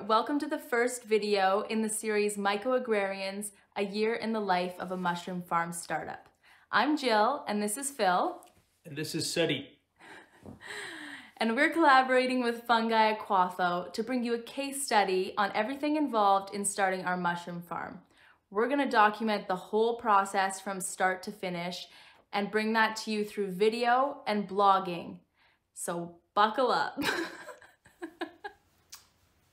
welcome to the first video in the series MycoAgrarians, a year in the life of a mushroom farm startup. I'm Jill, and this is Phil. And this is Seti. And we're collaborating with Fungi Akuafo to bring you a case study on everything involved in starting our mushroom farm. We're going to document the whole process from start to finish and bring that to you through video and blogging. So buckle up.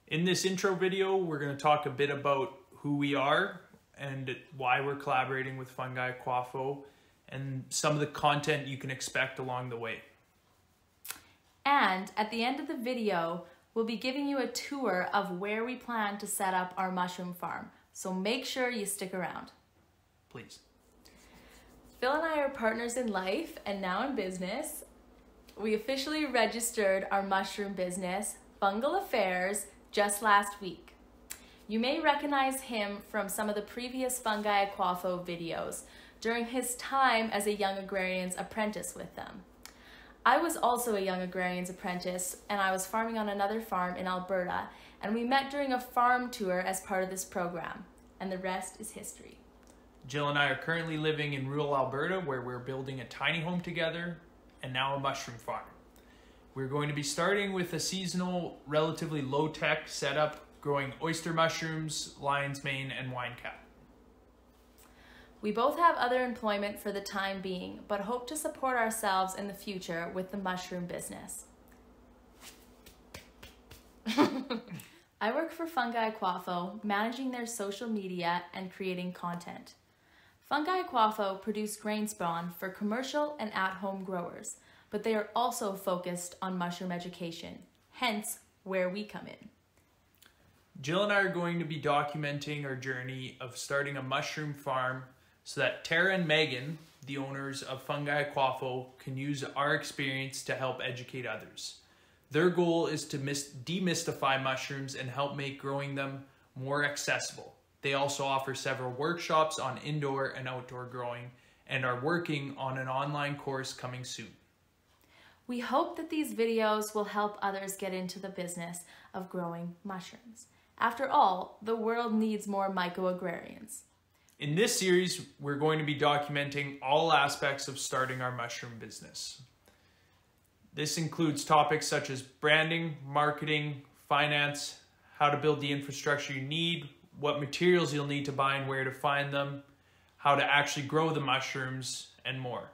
In this intro video, we're going to talk a bit about who we are and why we're collaborating with Fungi Akuafo and some of the content you can expect along the way. And at the end of the video, we'll be giving you a tour of where we plan to set up our mushroom farm. So make sure you stick around. Please. Phil and I are partners in life and now in business. We officially registered our mushroom business, Fungal Affairs, just last week. You may recognize him from some of the previous Fungi Akuafo videos during his time as a Young Agrarians apprentice with them. I was also a Young Agrarians apprentice, and I was farming on another farm in Alberta, and we met during a farm tour as part of this program, and the rest is history. Jill and I are currently living in rural Alberta, where we're building a tiny home together and now a mushroom farm. We're going to be starting with a seasonal, relatively low-tech setup, growing oyster mushrooms, lion's mane, and wine cap. We both have other employment for the time being, but hope to support ourselves in the future with the mushroom business. I work for Fungi Akuafo, managing their social media and creating content. Fungi Akuafo produce grain spawn for commercial and at-home growers, but they are also focused on mushroom education, hence where we come in. Jill and I are going to be documenting our journey of starting a mushroom farm so that Tara and Megan, the owners of Fungi Akuafo, can use our experience to help educate others. Their goal is to demystify mushrooms and help make growing them more accessible. They also offer several workshops on indoor and outdoor growing and are working on an online course coming soon. We hope that these videos will help others get into the business of growing mushrooms. After all, the world needs more MycoAgrarians. In this series, we're going to be documenting all aspects of starting our mushroom business. This includes topics such as branding, marketing, finance, how to build the infrastructure you need, what materials you'll need to buy and where to find them, how to actually grow the mushrooms, and more.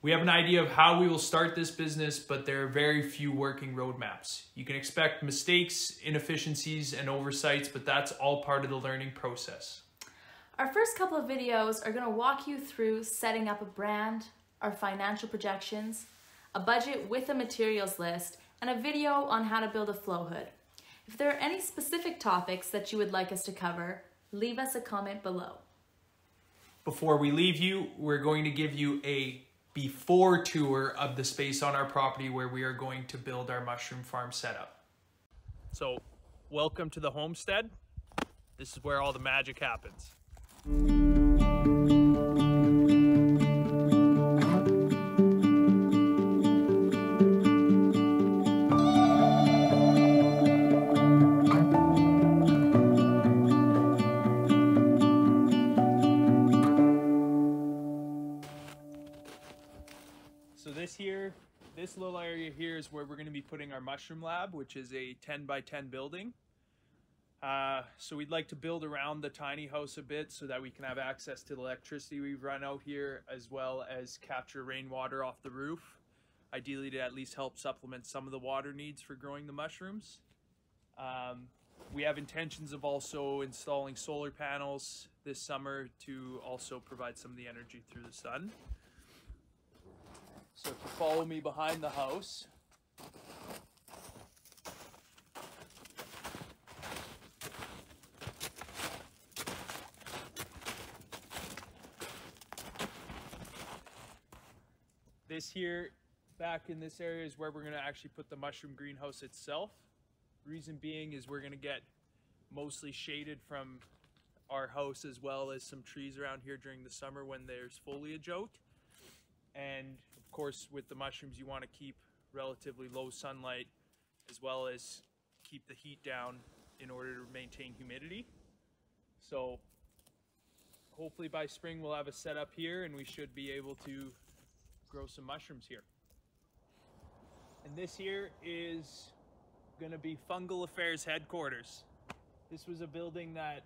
We have an idea of how we will start this business, but there are very few working roadmaps. You can expect mistakes, inefficiencies, and oversights, but that's all part of the learning process. Our first couple of videos are going to walk you through setting up a brand, our financial projections, a budget with a materials list, and a video on how to build a flow hood. If there are any specific topics that you would like us to cover, leave us a comment below. Before we leave you, we're going to give you a before tour of the space on our property where we are going to build our mushroom farm setup. So, welcome to the homestead. This is where all the magic happens. This little area here is where we're going to be putting our mushroom lab, which is a 10 by 10 building. So we'd like to build around the tiny house a bit so that we can have access to the electricity we've run out here, as well as capture rainwater off the roof, ideally to at least help supplement some of the water needs for growing the mushrooms. We have intentions of also installing solar panels this summer to also provide some of the energy through the sun. So if you follow me behind the house, this here, back in this area, is where we're going to actually put the mushroom greenhouse itself. Reason being is we're going to get mostly shaded from our house, as well as some trees around here during the summer when there's foliage out. And of course, with the mushrooms, you want to keep relatively low sunlight, as well as keep the heat down in order to maintain humidity. So hopefully by spring we'll have a setup here and we should be able to grow some mushrooms here. And this here is going to be Fungal Affairs headquarters. This was a building that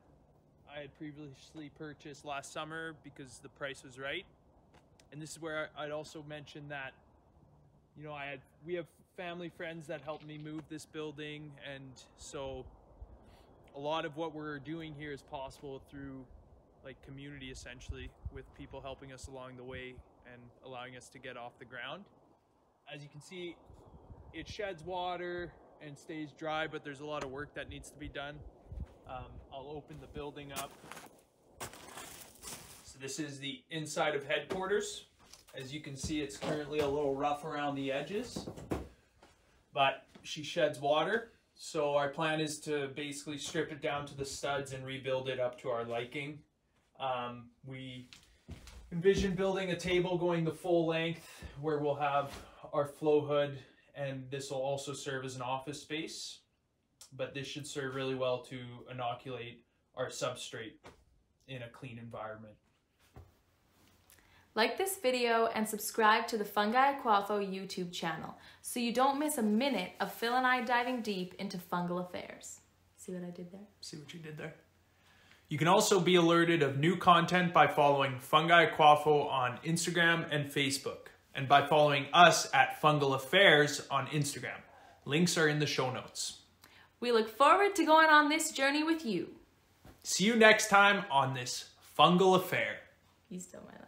I had previously purchased last summer because the price was right. And this is where I'd also mention that, you know, we have family friends that helped me move this building, and so a lot of what we're doing here is possible through like community, essentially, with people helping us along the way and allowing us to get off the ground. As you can see, it sheds water and stays dry, but there's a lot of work that needs to be done. I'll open the building up. So this is the inside of headquarters. As you can see, it's currently a little rough around the edges, but she sheds water. So our plan is to basically strip it down to the studs and rebuild it up to our liking. We envision building a table going the full length where we'll have our flow hood, and this will also serve as an office space. But this should serve really well to inoculate our substrate in a clean environment. Like this video and subscribe to the Fungi Akuafo YouTube channel so you don't miss a minute of Phil and I diving deep into fungal affairs. See what I did there? See what you did there? You can also be alerted of new content by following Fungi Akuafo on Instagram and Facebook, and by following us at Fungal Affairs on Instagram. Links are in the show notes. We look forward to going on this journey with you. See you next time on this fungal affair. You stole my life.